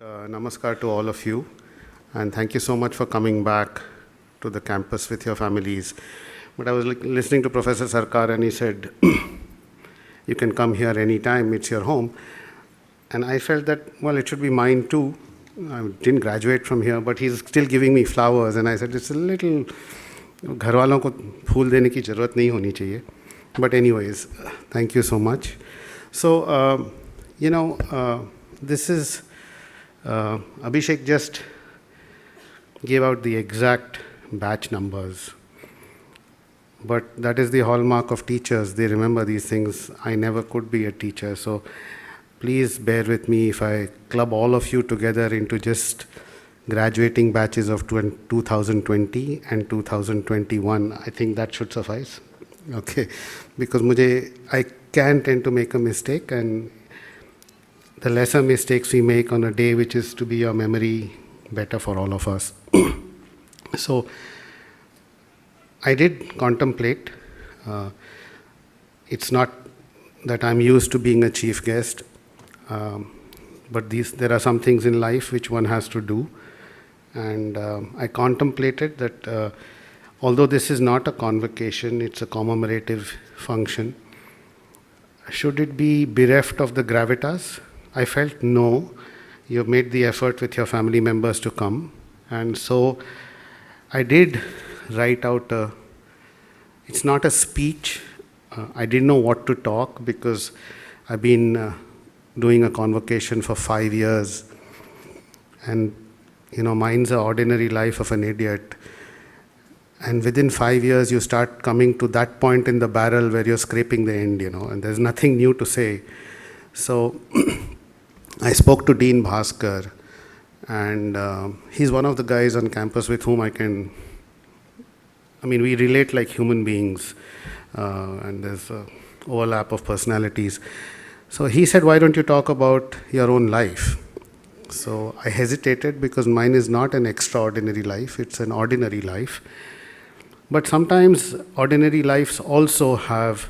Namaskar to all of you, and thank you so much for coming back to the campus with your families. But I was listening to Professor Sarkar, and he said, you can come here anytime, it's your home. And I felt that, well, it should be mine too. I didn't graduate from here, but he's still giving me flowers, and I said, it's a little, घर वालों को फूल देने की ज़रूरत नहीं होनी चाहिए. But anyways, thank you so much. So, this is, Abhishek just gave out the exact batch numbers. But that is the hallmark of teachers. They remember these things. I never could be a teacher. So please bear with me if I club all of you together into just graduating batches of 2020 and 2021. I think that should suffice. Okay. Because I can tend to make a mistake, and the lesser mistakes we make on a day which is to be your memory better for all of us. So I did contemplate. It's not that I'm used to being a chief guest, but there are some things in life which one has to do. And I contemplated that although this is not a convocation, it's a commemorative function, should it be bereft of the gravitas? I felt no, you've made the effort with your family members to come. And so I did write out it's not a speech. I didn't know what to talk because I've been doing a convocation for 5 years. And, mine's an ordinary life of an idiot. And within 5 years, you start coming to that point in the barrel where you're scraping the end, and there's nothing new to say. So I spoke to Dean Bhaskar, and he's one of the guys on campus with whom we relate like human beings, and there's an overlap of personalities. So he said, why don't you talk about your own life? So I hesitated because mine is not an extraordinary life, it's an ordinary life. But sometimes ordinary lives also have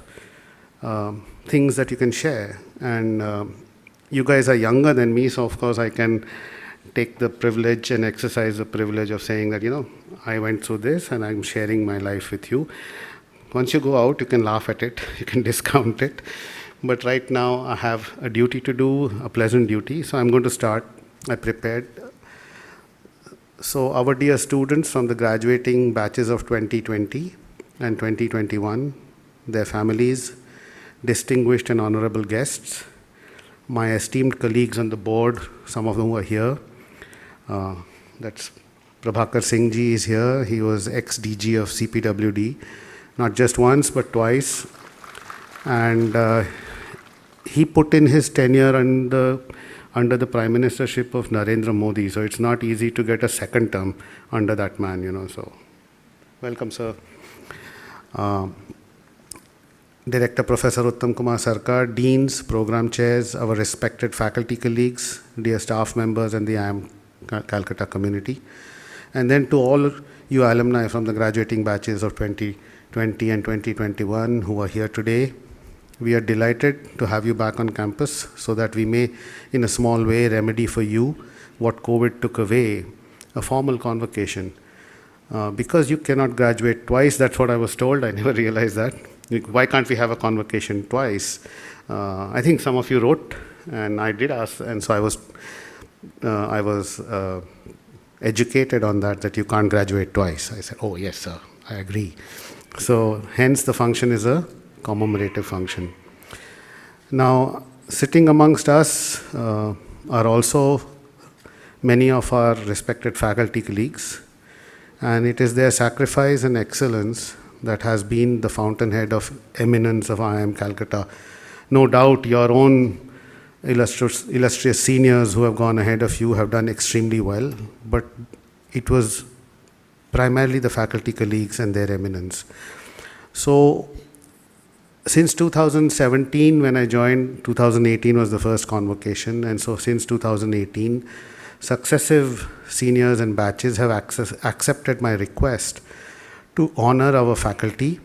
things that you can share. And you guys are younger than me, so of course I can take the privilege and exercise the privilege of saying that, I went through this and I'm sharing my life with you. Once you go out, you can laugh at it, you can discount it. But right now I have a duty to do, a pleasant duty, so I'm going to start. I prepared. So our dear students from the graduating batches of 2020 and 2021, their families, distinguished and honorable guests, my esteemed colleagues on the board, some of them who are here. That's Prabhakar Singh ji is here. He was ex-DG of CPWD, not just once but twice. And he put in his tenure under the Prime Ministership of Narendra Modi, so it's not easy to get a second term under that man, so welcome, sir. Director Professor Uttam Kumar Sarkar, deans, program chairs, our respected faculty colleagues, dear staff members and the IIM Calcutta community. And then to all you alumni from the graduating batches of 2020 and 2021 who are here today, we are delighted to have you back on campus so that we may, in a small way, remedy for you what COVID took away, a formal convocation. Because you cannot graduate twice, that's what I was told, I never realized that. Why can't we have a convocation twice? I think some of you wrote, and I did ask, and so I was educated on that you can't graduate twice. I said, oh yes, sir, I agree. So hence the function is a commemorative function. Now, sitting amongst us are also many of our respected faculty colleagues, and it is their sacrifice and excellence that has been the fountainhead of eminence of IIM Calcutta. No doubt your own illustrious seniors who have gone ahead of you have done extremely well, but it was primarily the faculty colleagues and their eminence. So, since 2017, when I joined, 2018 was the first convocation, and so since 2018, successive seniors and batches have accepted my request to honor our faculty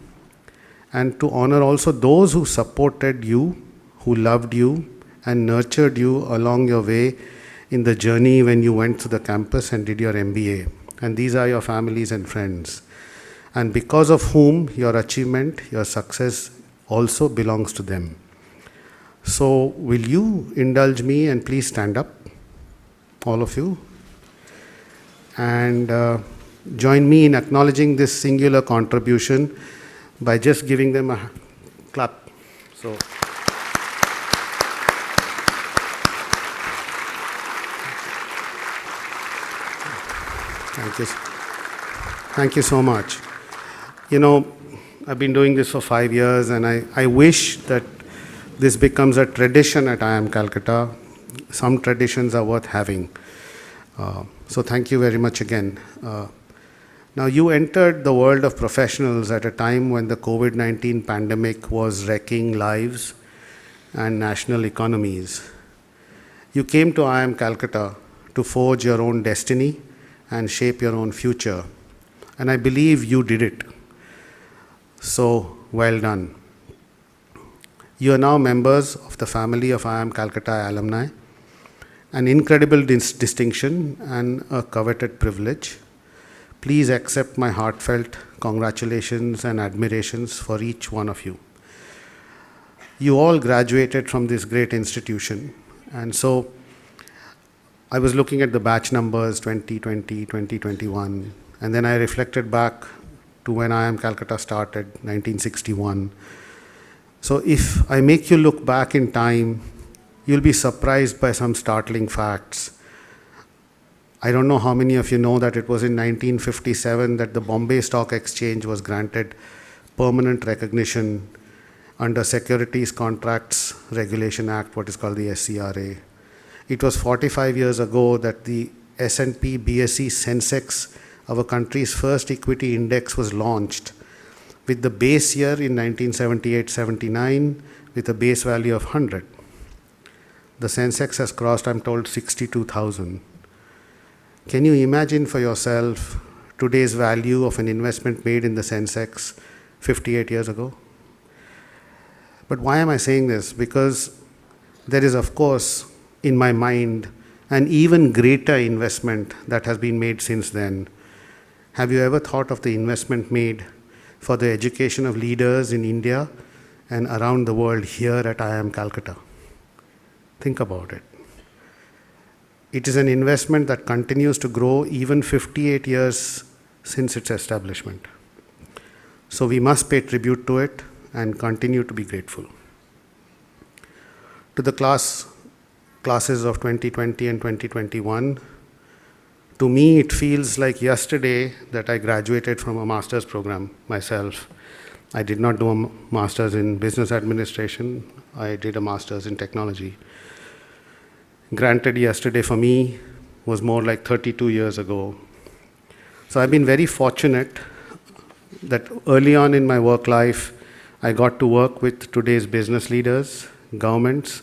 and to honor also those who supported you, who loved you and nurtured you along your way in the journey when you went to the campus and did your MBA. And these are your families and friends. And because of whom your achievement, your success also belongs to them. So will you indulge me and please stand up, all of you, and join me in acknowledging this singular contribution by just giving them a clap. So. Thank you. Thank you so much. You know, I've been doing this for 5 years, and I wish that this becomes a tradition at IIM Calcutta. Some traditions are worth having. So thank you very much again. Now, you entered the world of professionals at a time when the COVID-19 pandemic was wrecking lives and national economies. You came to IIM Calcutta to forge your own destiny and shape your own future. And I believe you did it. So, well done. You are now members of the family of IIM Calcutta alumni, an incredible distinction and a coveted privilege. Please accept my heartfelt congratulations and admirations for each one of you. You all graduated from this great institution, and so I was looking at the batch numbers 2020, 2021, and then I reflected back to when IIM Calcutta started, 1961. So if I make you look back in time, you'll be surprised by some startling facts. I don't know how many of you know that it was in 1957 that the Bombay Stock Exchange was granted permanent recognition under Securities Contracts Regulation Act, what is called the SCRA. It was 45 years ago that the S&P BSE Sensex, our country's first equity index, was launched with the base year in 1978-79 with a base value of 100. The Sensex has crossed, I'm told, 62,000. Can you imagine for yourself today's value of an investment made in the Sensex 58 years ago? But why am I saying this? Because there is, of course, in my mind, an even greater investment that has been made since then. Have you ever thought of the investment made for the education of leaders in India and around the world here at IIM Calcutta? Think about it. It is an investment that continues to grow even 58 years since its establishment. So we must pay tribute to it and continue to be grateful. To the classes of 2020 and 2021, to me it feels like yesterday that I graduated from a master's program myself. I did not do a master's in business administration, I did a master's in technology. Granted, yesterday for me was more like 32 years ago. So I've been very fortunate that early on in my work life, I got to work with today's business leaders, governments,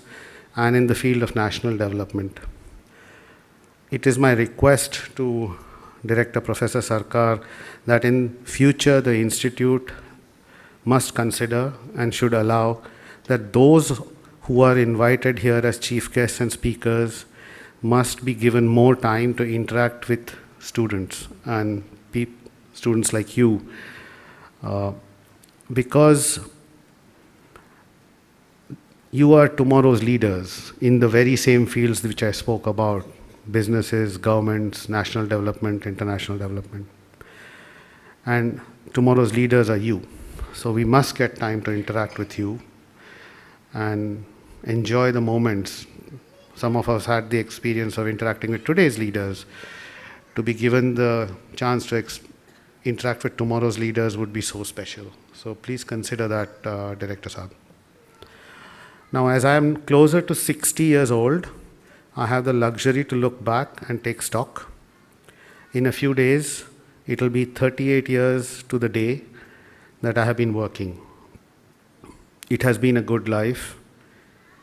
and in the field of national development. It is my request to Director Professor Sarkar that in future the Institute must consider and should allow that those who are invited here as chief guests and speakers must be given more time to interact with students and students like you, because you are tomorrow's leaders in the very same fields which I spoke about: businesses, governments, national development, international development. And tomorrow's leaders are you. So we must get time to interact with you and enjoy the moments. Some of us had the experience of interacting with today's leaders. To be given the chance to interact with tomorrow's leaders would be so special. So please consider that, Director Saab. Now, as I am closer to 60 years old, I have the luxury to look back and take stock. In a few days, it will be 38 years to the day that I have been working. It has been a good life,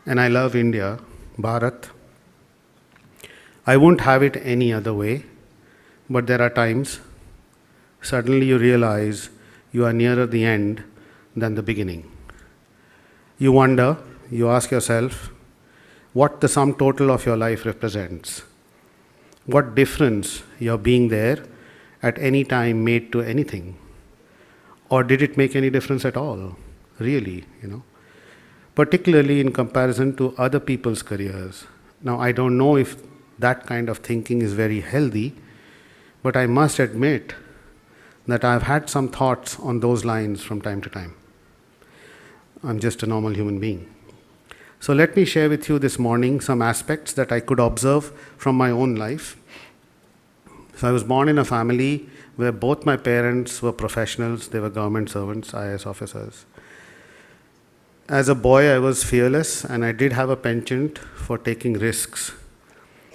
and I love India, Bharat. I won't have it any other way, but there are times suddenly you realize you are nearer the end than the beginning. You wonder, you ask yourself, what the sum total of your life represents. what difference your being there at any time made to anything? Or did it make any difference at all? Really, particularly in comparison to other people's careers. Now, I don't know if that kind of thinking is very healthy, but I must admit that I've had some thoughts on those lines from time to time. I'm just a normal human being. So let me share with you this morning some aspects that I could observe from my own life. So I was born in a family where both my parents were professionals. They were government servants, IAS officers. As a boy, I was fearless, and I did have a penchant for taking risks.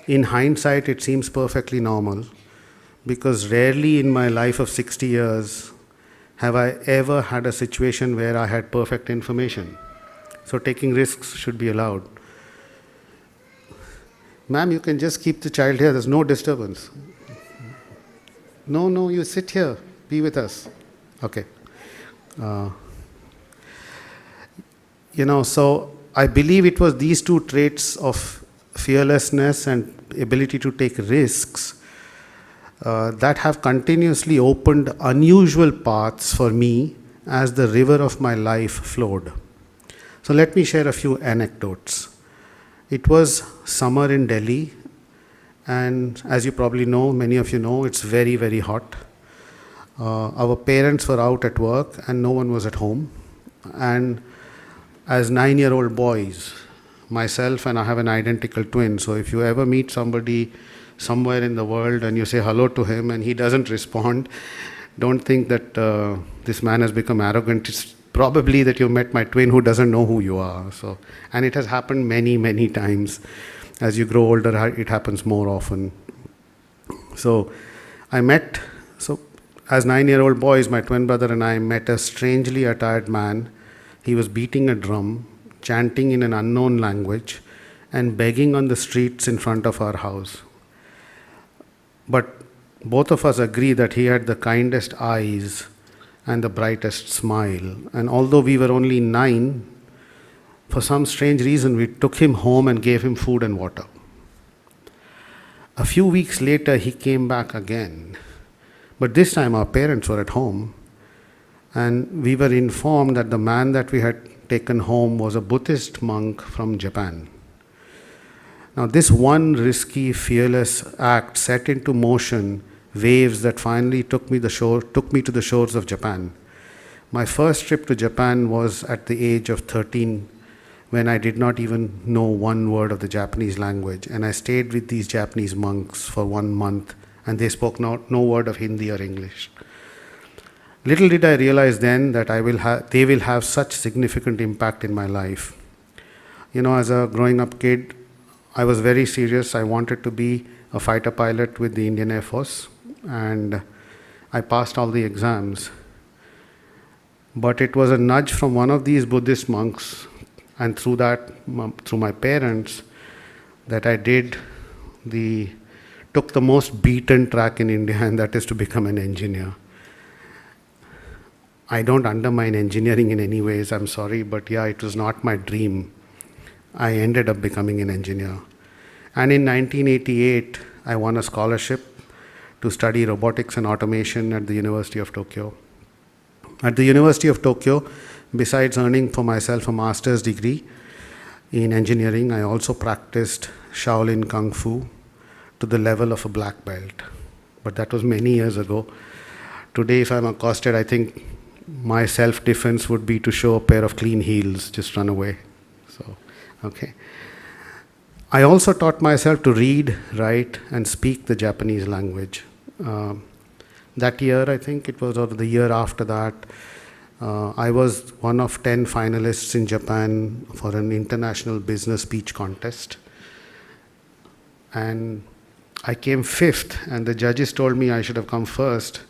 In hindsight, it seems perfectly normal, because rarely in my life of 60 years have I ever had a situation where I had perfect information. So taking risks should be allowed. Ma'am, you can just keep the child here. There's no disturbance. No, you sit here. Be with us. Okay. So I believe it was these two traits of fearlessness and ability to take risks that have continuously opened unusual paths for me as the river of my life flowed. So let me share a few anecdotes. It was summer in Delhi, and as you probably know, many of you know, it's very, very hot. Our parents were out at work and no one was at home. And as 9-year-old boys, myself and I have an identical twin, so if you ever meet somebody somewhere in the world and you say hello to him and he doesn't respond, don't think that this man has become arrogant. It's probably that you met my twin who doesn't know who you are. And it has happened many, many times. As you grow older, it happens more often. So as 9-year-old boys, my twin brother and I met a strangely attired man. He was beating a drum, chanting in an unknown language, and begging on the streets in front of our house. But both of us agree that he had the kindest eyes and the brightest smile. And although we were only 9, for some strange reason, we took him home and gave him food and water. A few weeks later, he came back again. But this time, our parents were at home. And we were informed that the man that we had taken home was a Buddhist monk from Japan. Now, this one risky, fearless act set into motion waves that finally took me to the shores of Japan. My first trip to Japan was at the age of 13, when I did not even know one word of the Japanese language, and I stayed with these Japanese monks for 1 month, and they spoke no word of Hindi or English. Little did I realize then that they will have such significant impact in my life. As a growing up kid, I was very serious. I wanted to be a fighter pilot with the Indian Air Force, and I passed all the exams. But it was a nudge from one of these Buddhist monks, and through my parents, that I took the most beaten track in India, and that is to become an engineer. I don't undermine engineering in any ways, I'm sorry, but yeah, it was not my dream. I ended up becoming an engineer. And in 1988, I won a scholarship to study robotics and automation at the University of Tokyo. At the University of Tokyo, besides earning for myself a master's degree in engineering, I also practiced Shaolin Kung Fu to the level of a black belt. But that was many years ago. Today, if I'm accosted, I think my self-defense would be to show a pair of clean heels, just run away. Okay. I also taught myself to read, write, and speak the Japanese language. That year, I think it was, or the year after that, I was one of 10 finalists in Japan for an international business speech contest. And I came 5th, and the judges told me I should have come first.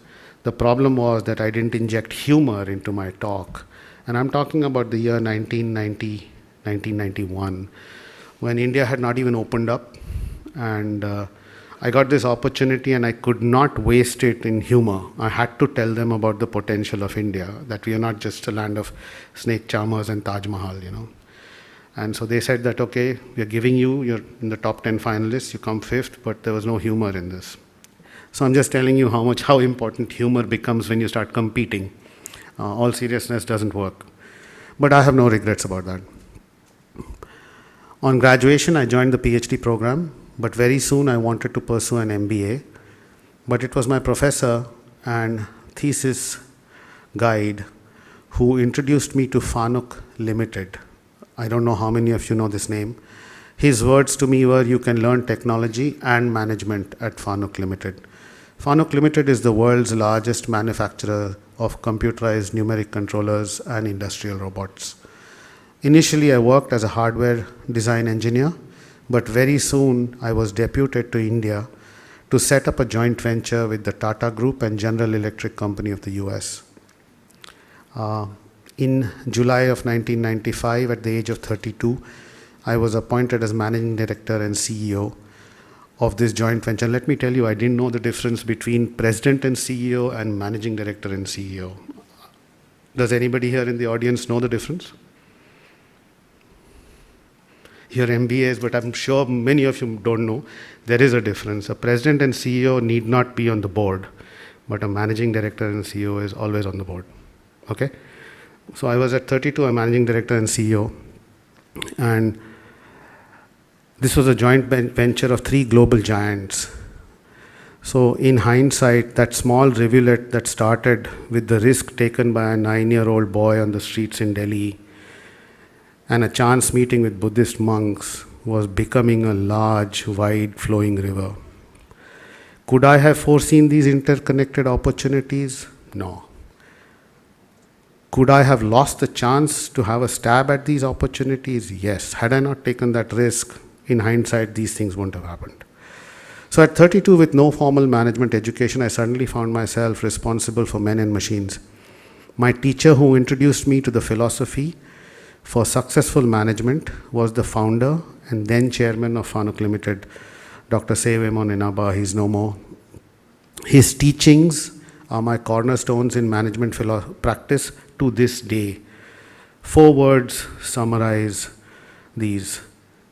The problem was that I didn't inject humor into my talk. And I'm talking about the year 1990, 1991, when India had not even opened up. And I got this opportunity and I could not waste it in humor. I had to tell them about the potential of India, that we are not just a land of snake charmers and Taj Mahal, And so they said that, okay, we're giving you, you're in the top 10 finalists, you come fifth, but there was no humor in this. So I'm just telling you how important humor becomes when you start competing. All seriousness doesn't work. But I have no regrets about that. On graduation, I joined the PhD program, but very soon I wanted to pursue an MBA. But it was my professor and thesis guide who introduced me to FANUC Limited. I don't know how many of you know this name. His words to me were, you can learn technology and management at FANUC Limited. FANUC Limited is the world's largest manufacturer of computerized numeric controllers and industrial robots. Initially, I worked as a hardware design engineer, but very soon I was deputed to India to set up a joint venture with the Tata Group and General Electric Company of the US. In July of 1995, at the age of 32, I was appointed as managing director and CEO of this joint venture. Let me tell you, I didn't know the difference between president and CEO and managing director and CEO. Does anybody here in the audience know the difference? You're MBAs, but I'm sure many of you don't know. There is a difference. A president and CEO need not be on the board, but a managing director and CEO is always on the board. Okay? So I was at 32, I'm managing director and CEO. And this was a joint venture of 3 global giants. So in hindsight, that small rivulet that started with the risk taken by a 9-year-old boy on the streets in Delhi and a chance meeting with Buddhist monks was becoming a large, wide flowing river. Could I have foreseen these interconnected opportunities? No. Could I have lost the chance to have a stab at these opportunities? Yes. Had I not taken that risk, in hindsight, these things wouldn't have happened. So at 32, with no formal management education, I suddenly found myself responsible for men and machines. My teacher who introduced me to the philosophy for successful management was the founder and then chairman of FANUC Limited, Dr. Sevemon Inaba. He's no more. His teachings are my cornerstones in management practice to this day. 4 words summarize these.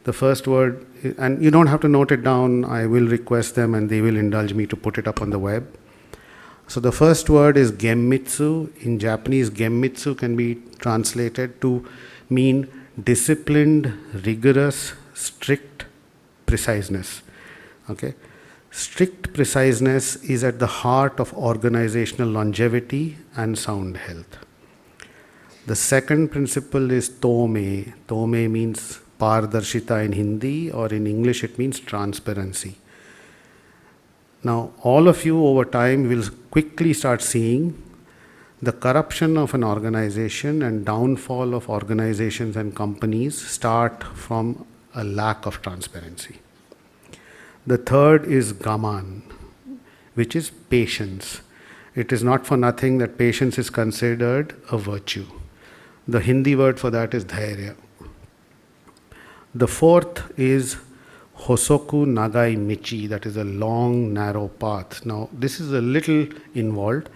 The first word, and you don't have to note it down, I will request them and they will indulge me to put it up on the web. So the first word is gemmitsu. In Japanese, gemmitsu can be translated to mean disciplined, rigorous, strict preciseness. Okay? Strict preciseness is at the heart of organizational longevity and sound health. The second principle is tome. Tome means pardarshita in Hindi, or in English it means transparency. Now, all of you over time will quickly start seeing the corruption of an organization and downfall of organizations and companies start from a lack of transparency. The third is gaman, which is patience. It is not for nothing that patience is considered a virtue. The Hindi word for that is dhairya. The fourth is hosoku nagai michi, that is a long, narrow path. Now, this is a little involved.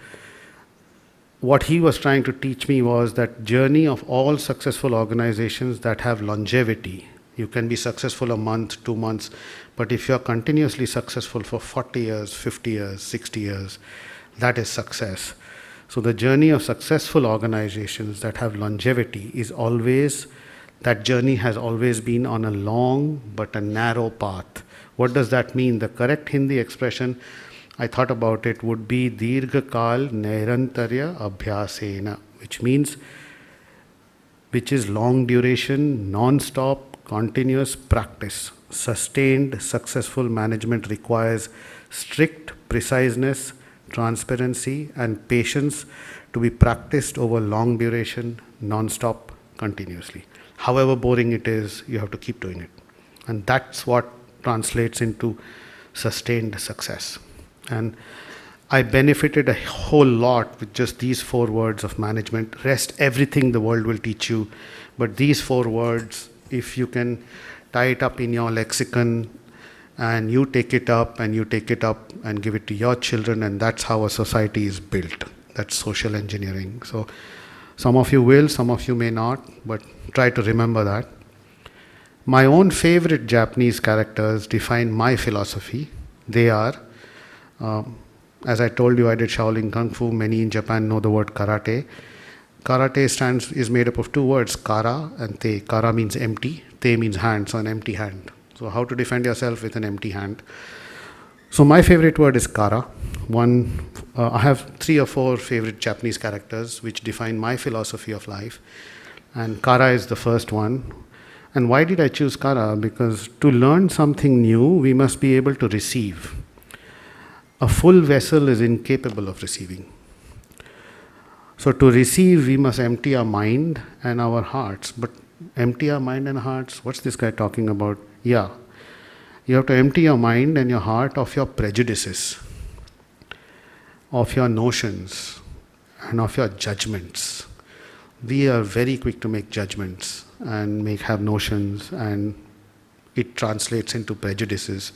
What he was trying to teach me was that journey of all successful organizations that have longevity. You can be successful a month, 2 months, but if you're continuously successful for 40 years, 50 years, 60 years, that is success. So the journey of successful organizations that have longevity is always, that journey has always been on a long but a narrow path. What does that mean? The correct Hindi expression, I thought about it, would be Dirghakal Nairantarya Abhyasena, which is long duration, non-stop, continuous practice. Sustained, successful management requires strict preciseness, transparency, and patience to be practiced over long duration, non-stop, continuously. However boring it is, you have to keep doing it. And that's what translates into sustained success. And I benefited a whole lot with just these 4 words of management. Rest, everything the world will teach you. But these 4 words, if you can tie it up in your lexicon and you take it up and you take it up and give it to your children, and that's how a society is built. That's social engineering. So some of you will, some of you may not, but try to remember that. My own favorite Japanese characters define my philosophy. They are, as I told you, I did Shaolin Kung Fu. Many in Japan know the word karate. Karate is made up of two words, kara and te. Kara means empty, te means hand, so an empty hand. So how to defend yourself with an empty hand? So my favorite word is kara. I have 3 or 4 favorite Japanese characters which define my philosophy of life. And kara is the first one. And why did I choose kara? Because to learn something new, we must be able to receive. A full vessel is incapable of receiving. So to receive, we must empty our mind and our hearts. But empty our mind and hearts, what's this guy talking about? Yeah. You have to empty your mind and your heart of your prejudices, of your notions, and of your judgments. We are very quick to make judgments and have notions, and it translates into prejudices.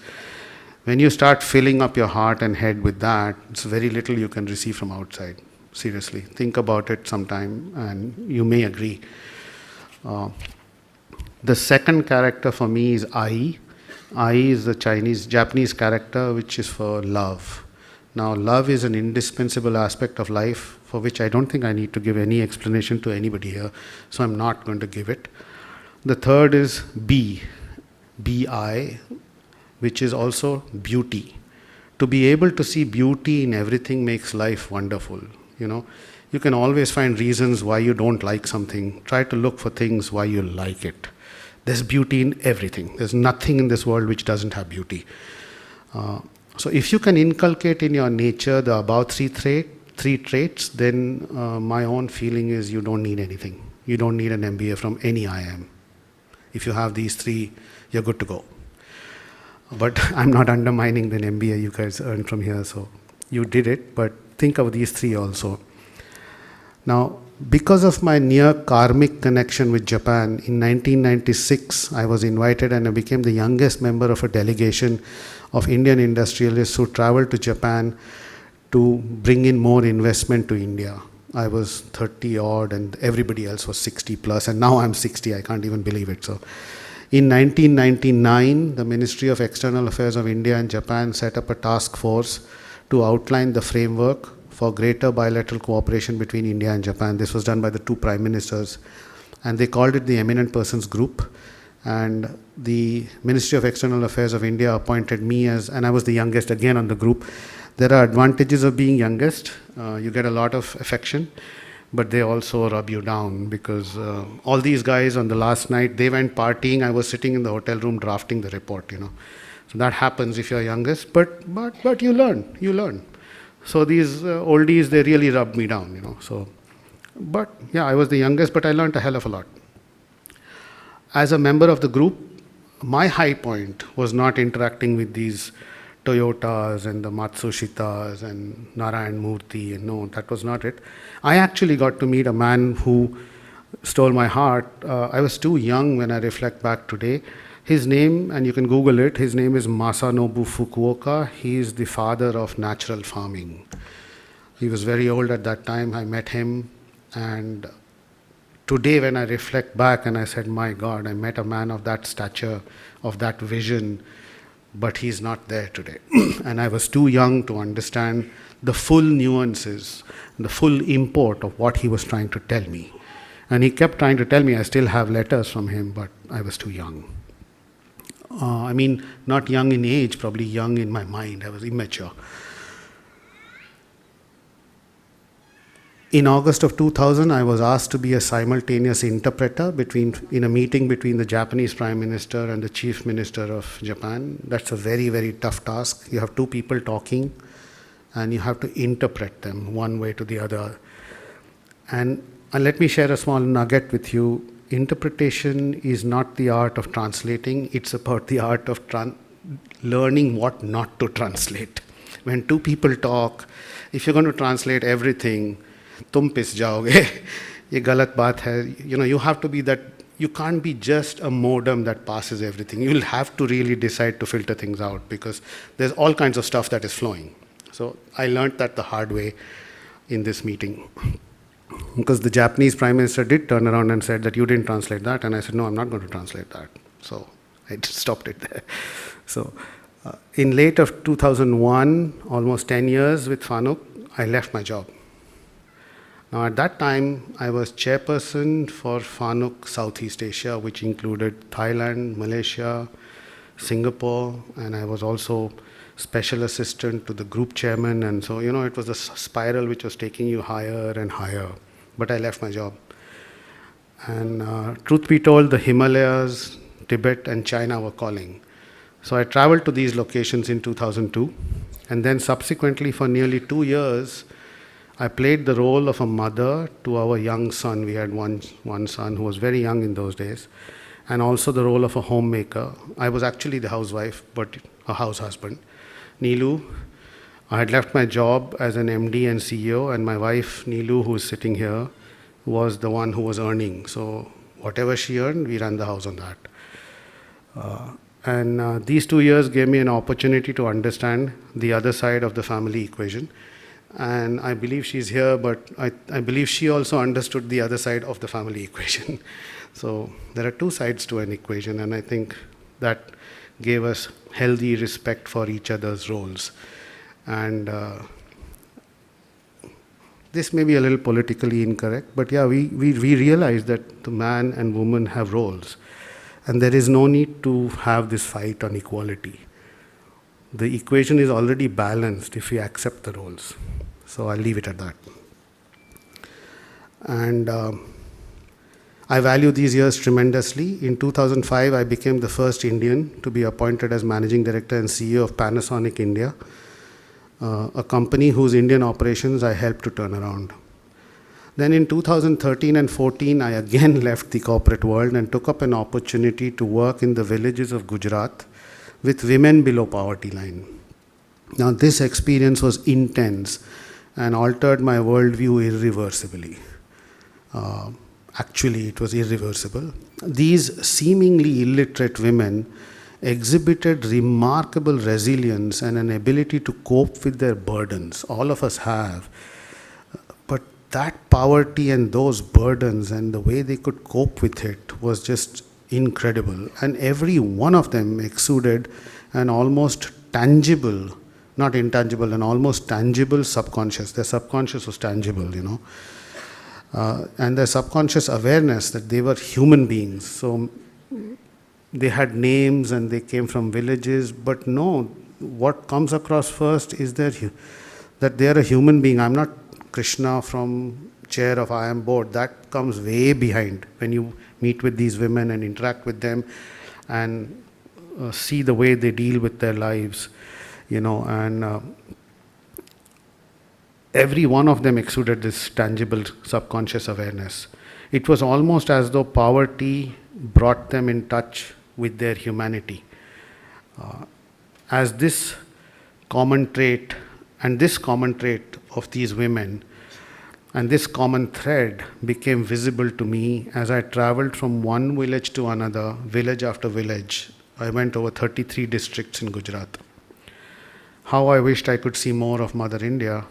When you start filling up your heart and head with that, it's very little you can receive from outside. Seriously, think about it sometime and you may agree. The second character for me is I. I is the Japanese character which is for love. Now, love is an indispensable aspect of life for which I don't think I need to give any explanation to anybody here, so I'm not going to give it. The third is B, B-I, which is also beauty. To be able to see beauty in everything makes life wonderful. You can always find reasons why you don't like something. Try to look for things why you like it. There's beauty in everything. There's nothing in this world which doesn't have beauty. So if you can inculcate in your nature the above three traits, then my own feeling is you don't need anything. You don't need an MBA from any IIM. If you have these 3, you're good to go. But I'm not undermining the MBA you guys earned from here, so you did it, but think of these 3 also. Now, because of my near karmic connection with Japan, in 1996, I was invited and I became the youngest member of a delegation of Indian industrialists who traveled to Japan to bring in more investment to India. I was 30 odd and everybody else was 60 plus, and now I'm 60, I can't even believe it. So, in 1999, the Ministry of External Affairs of India and Japan set up a task force to outline the framework for greater bilateral cooperation between India and Japan. This was done by the 2 prime ministers, and they called it the Eminent Persons Group. And the Ministry of External Affairs of India appointed me and I was the youngest again on the group. There are advantages of being youngest. You get a lot of affection, but they also rub you down because all these guys on the last night, they went partying. I was sitting in the hotel room drafting the report, So that happens if you're youngest, but you learn. So these oldies, they really rubbed me down, So, but yeah, I was the youngest, but I learned a hell of a lot. As a member of the group, my high point was not interacting with these Toyotas and the Matsushitas and Narayan Murthy, and no, that was not it. I actually got to meet a man who stole my heart. I was too young when I reflect back today. His name, and you can Google it, his name is Masanobu Fukuoka. He is the father of natural farming. He was very old at that time. I met him, and today when I reflect back and I said, my God, I met a man of that stature, of that vision, but he's not there today. And I was too young to understand the full nuances, the full import of what he was trying to tell me. And he kept trying to tell me. I still have letters from him, but I was too young. Not young in age, probably young in my mind. I was immature. In August of 2000, I was asked to be a simultaneous interpreter in a meeting between the Japanese Prime Minister and the Chief Minister of Japan. That's a very, very tough task. You have 2 people talking, and you have to interpret them one way to the other. And let me share a small nugget with you. Interpretation is not the art of translating, it's about the art of learning what not to translate. When 2 people talk, if you're going to translate everything, tum pis jaoge, ye galat baat hai. You have to be that, you can't be just a modem that passes everything. You'll have to really decide to filter things out because there's all kinds of stuff that is flowing. So I learned that the hard way in this meeting. Because the Japanese Prime Minister did turn around and said that you didn't translate that. And I said, no, I'm not going to translate that. So I just stopped it there. So in late of 2001, almost 10 years with FANUC, I left my job. Now at that time, I was chairperson for FANUC Southeast Asia, which included Thailand, Malaysia, Singapore, and I was also special assistant to the group chairman. And so, it was a spiral which was taking you higher and higher. But I left my job. And truth be told, the Himalayas, Tibet, and China were calling. So I traveled to these locations in 2002. And then subsequently, for nearly 2 years, I played the role of a mother to our young son. We had one son who was very young in those days. And also the role of a homemaker. I was actually the housewife, but a house husband. Neelu, I had left my job as an MD and CEO, and my wife, Neelu, who is sitting here, was the one who was earning. So whatever she earned, we ran the house on that. And these 2 years gave me an opportunity to understand the other side of the family equation. And I believe she's here, but I believe she also understood the other side of the family equation. So there are two sides to an equation, and I think that gave us healthy respect for each other's roles. And this may be a little politically incorrect, but yeah, we realize that the man and woman have roles. And there is no need to have this fight on equality. The equation is already balanced if we accept the roles. So I'll leave it at that. And I value these years tremendously. In 2005, I became the first Indian to be appointed as Managing Director and CEO of Panasonic India, a company whose Indian operations I helped to turn around. Then in 2013 and 14, I again left the corporate world and took up an opportunity to work in the villages of Gujarat with women below poverty line. Now this experience was intense and altered my worldview irreversibly. Actually, it was irreversible. These seemingly illiterate women exhibited remarkable resilience and an ability to cope with their burdens. All of us have. But that poverty and those burdens and the way they could cope with it was just incredible. And every one of them exuded an almost tangible, not intangible, an almost tangible subconscious. Their subconscious was tangible, and their subconscious awareness that they were human beings. So they had names and they came from villages, but no, what comes across first is that they are a human being. I'm not Krishna from chair of IIM board. That comes way behind when you meet with these women and interact with them and see the way they deal with their lives, and every one of them exuded this tangible subconscious awareness. It was almost as though poverty brought them in touch with their humanity. As this common trait of these women and this common thread became visible to me as I traveled from one village to another, village after village. I went over 33 districts in Gujarat. How I wished I could see more of Mother India.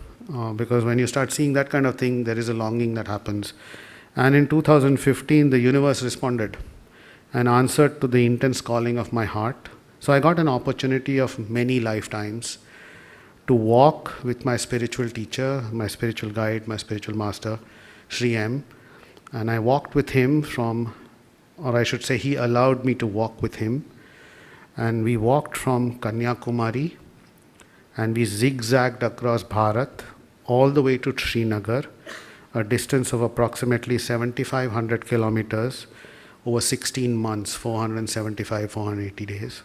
Because when you start seeing that kind of thing, there is a longing that happens. And in 2015, the universe responded and answered to the intense calling of my heart. So I got an opportunity of many lifetimes to walk with my spiritual teacher, my spiritual guide, my spiritual master, Sri M. And I walked with him he allowed me to walk with him. And we walked from Kanyakumari and we zigzagged across Bharat all the way to Srinagar, a distance of approximately 7,500 kilometers over 16 months, 480 days.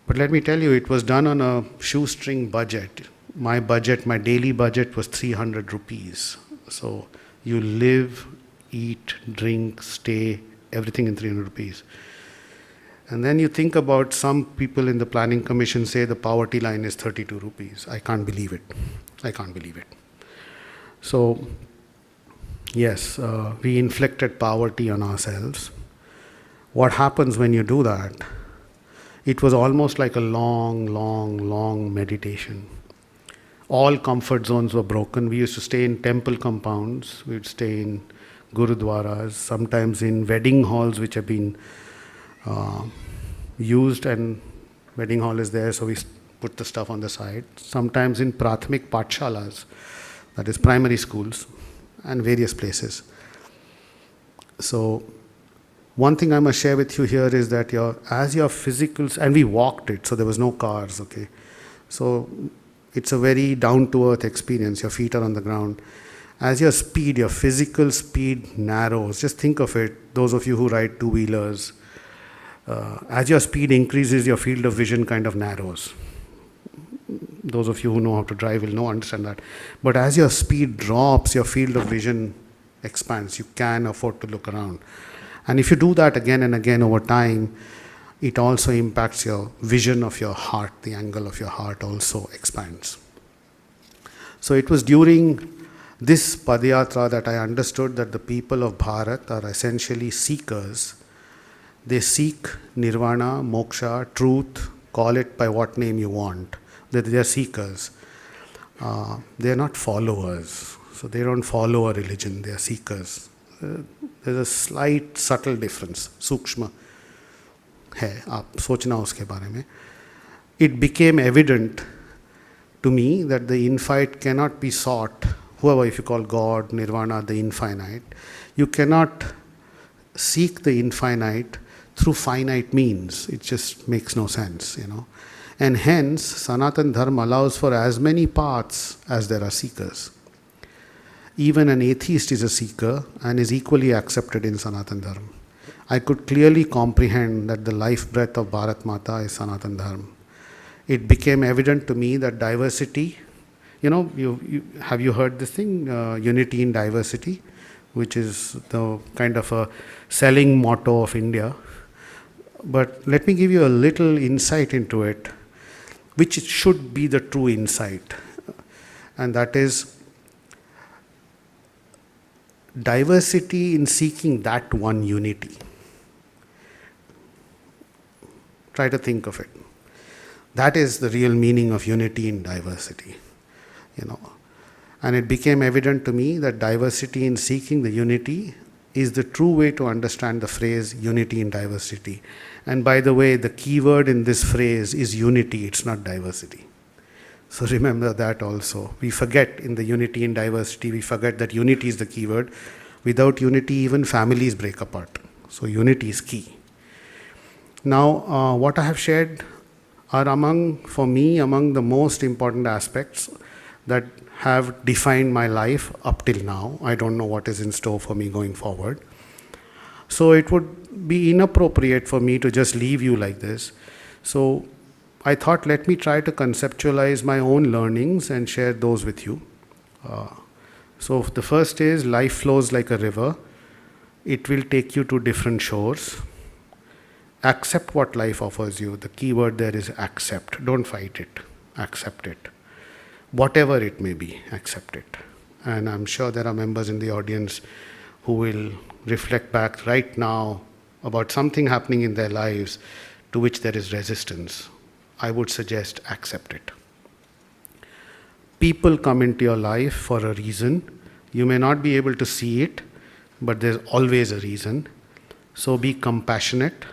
But let me tell you, it was done on a shoestring budget. My daily budget was 300 rupees. So you live, eat, drink, stay, everything in 300 rupees. And then you think about some people in the planning commission say the poverty line is 32 rupees. I can't believe it. So, yes, we inflicted poverty on ourselves. What happens when you do that? It was almost like a long meditation. All comfort zones were broken. We used to stay in temple compounds. We would stay in gurudwaras, sometimes in wedding halls which have been used, and wedding hall is there, so we put the stuff on the side. Sometimes in Prathmik Pathshalas, that is primary schools, and various places. So one thing I must share with you here is that as your physicals, and we walked it, so there was no cars, okay. So it's a very down-to-earth experience. Your feet are on the ground. As your physical speed narrows, just think of it, those of you who ride two-wheelers, as your speed increases, your field of vision kind of narrows. Those of you who know how to drive will understand that. But as your speed drops, your field of vision expands. You can afford to look around. And if you do that again and again over time, it also impacts your vision of your heart. The angle of your heart also expands. So it was during this Padayatra that I understood that the people of Bharat are essentially seekers. They seek nirvana, moksha, truth, call it by what name you want. They are seekers. They are not followers. So they don't follow a religion, they are seekers. There's a slight subtle difference, सूक्ष्म है, आप सोचना उसके बारे में. It became evident to me that the infinite cannot be sought, whoever, if you call God, nirvana, the infinite, you cannot seek the infinite through finite means. It just makes no sense, And hence, Sanatana Dharma allows for as many paths as there are seekers. Even an atheist is a seeker and is equally accepted in Sanatana Dharma. I could clearly comprehend that the life breath of Bharat Mata is Sanatana Dharma. It became evident to me that diversity, have you heard this thing, unity in diversity, which is the kind of a selling motto of India. But let me give you a little insight into it, which should be the true insight. And that is diversity in seeking that one unity. Try to think of it. That is the real meaning of unity in diversity. And it became evident to me that diversity in seeking the unity is the true way to understand the phrase unity in diversity. And by the way, the key word in this phrase is unity, it's not diversity. So remember that also. We forget in the unity in diversity, we forget that unity is the key word. Without unity, even families break apart. So unity is key. Now, what I have shared are for me, among the most important aspects that have defined my life up till now. I don't know what is in store for me going forward. So it would be inappropriate for me to just leave you like this. So I thought, let me try to conceptualize my own learnings and share those with you. So the first is, life flows like a river. It will take you to different shores. Accept what life offers you. The key word there is accept. Don't fight it. Accept it. Whatever it may be, accept it. And I'm sure there are members in the audience who will reflect back right now about something happening in their lives to which there is resistance. I would suggest accept it. People come into your life for a reason. You may not be able to see it, but there's always a reason. So be compassionate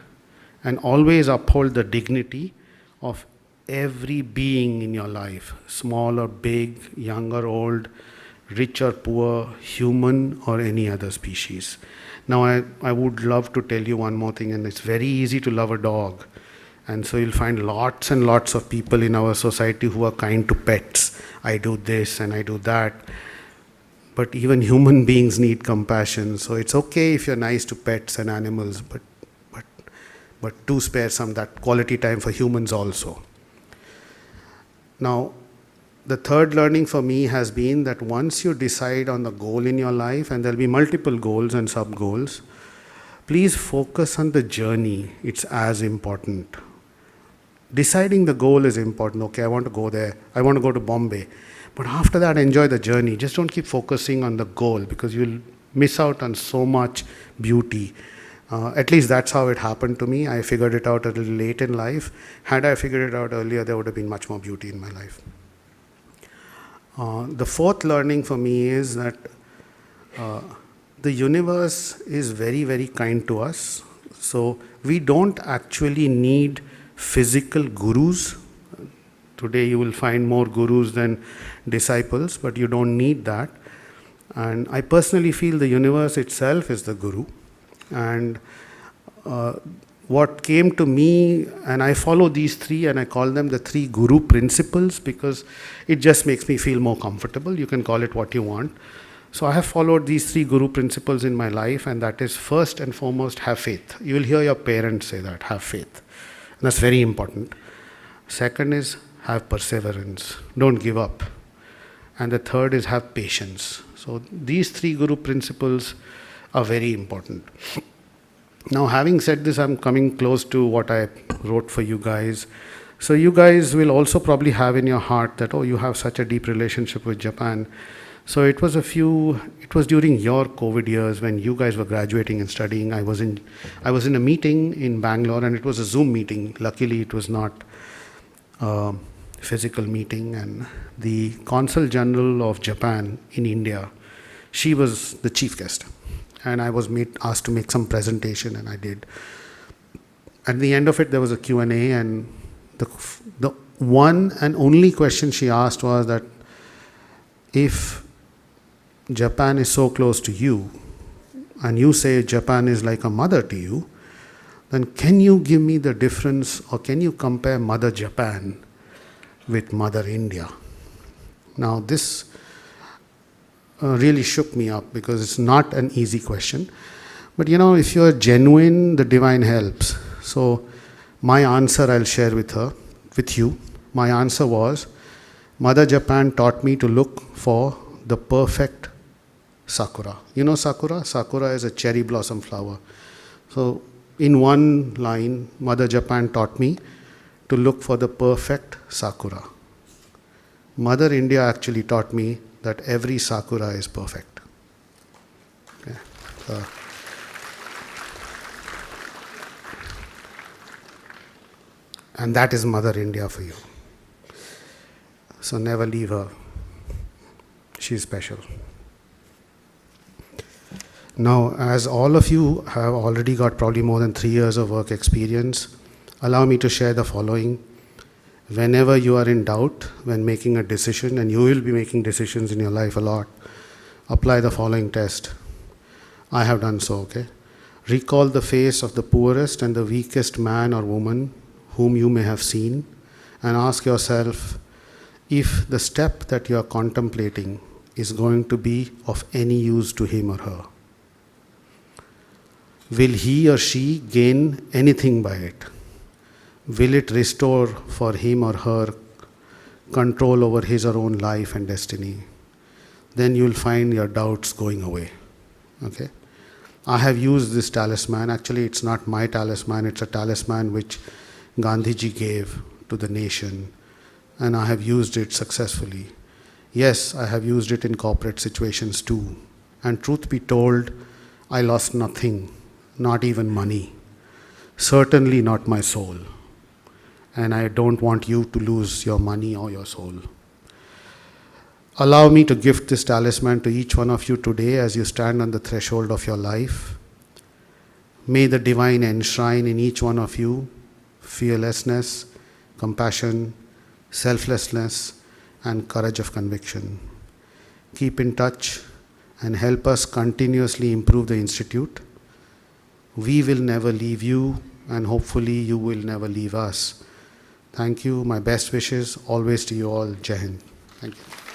and always uphold the dignity of every being in your life, small or big, young or old, rich or poor, human or any other species. Now I would love to tell you one more thing, and it's very easy to love a dog. And so you'll find lots and lots of people in our society who are kind to pets. I do this and I do that. But even human beings need compassion. So it's okay if you're nice to pets and animals, but do spare some that quality time for humans also. Now, the third learning for me has been that once you decide on the goal in your life, and there'll be multiple goals and sub-goals, please focus on the journey. It's as important. Deciding the goal is important. Okay, I want to go there. I want to go to Bombay. But after that, enjoy the journey. Just don't keep focusing on the goal, because you'll miss out on so much beauty. At least that's how it happened to me. I figured it out a little late in life. Had I figured it out earlier, there would have been much more beauty in my life. The fourth learning for me is that the universe is very, very kind to us. So we don't actually need physical gurus. Today you will find more gurus than disciples, but you don't need that. And I personally feel the universe itself is the guru. And what came to me, and I follow these three, and I call them the three guru principles because it just makes me feel more comfortable. You can call it what you want. So I have followed these three guru principles in my life, and that is first and foremost, have faith. You will hear your parents say that, have faith. And that's very important. Second is have perseverance. Don't give up. And the third is have patience. So these three guru principles are very important. Now, having said this, I'm coming close to what I wrote for you guys. So you guys will also probably have in your heart that, oh, you have such a deep relationship with Japan. So it was during your COVID years when you guys were graduating and studying. I was in a meeting in Bangalore, and it was a Zoom meeting. Luckily, it was not a physical meeting. And the Consul General of Japan in India, she was the chief guest. And I was asked to make some presentation, and I did. At the end of it, there was a Q&A, and the one and only question she asked was that if Japan is so close to you, and you say Japan is like a mother to you, then can you give me the difference, or can you compare Mother Japan with Mother India? Now this really shook me up because it's not an easy question. But if you're genuine, the divine helps. So my answer I'll share with you. My answer was, Mother Japan taught me to look for the perfect sakura. You know sakura? Sakura is a cherry blossom flower. So in one line, Mother Japan taught me to look for the perfect sakura. Mother India actually taught me that every sakura is perfect. Okay. And that is Mother India for you. So never leave her. She's special. Now, as all of you have already got probably more than 3 years of work experience, allow me to share the following. Whenever you are in doubt when making a decision, and you will be making decisions in your life a lot, apply the following test. I have done so, okay? Recall the face of the poorest and the weakest man or woman whom you may have seen, and ask yourself if the step that you are contemplating is going to be of any use to him or her. Will he or she gain anything by it? Will it restore for him or her control over his or own life and destiny? Then you will find your doubts going away. Okay? I have used this talisman. Actually, it's not my talisman. It's a talisman which Gandhiji gave to the nation, and I have used it successfully. Yes, I have used it in corporate situations too. And truth be told, I lost nothing, not even money. Certainly not my soul. And I don't want you to lose your money or your soul. Allow me to gift this talisman to each one of you today as you stand on the threshold of your life. May the divine enshrine in each one of you fearlessness, compassion, selflessness, and courage of conviction. Keep in touch and help us continuously improve the Institute. We will never leave you, and hopefully you will never leave us. Thank you. My best wishes always to you all. Jai Hind. Thank you.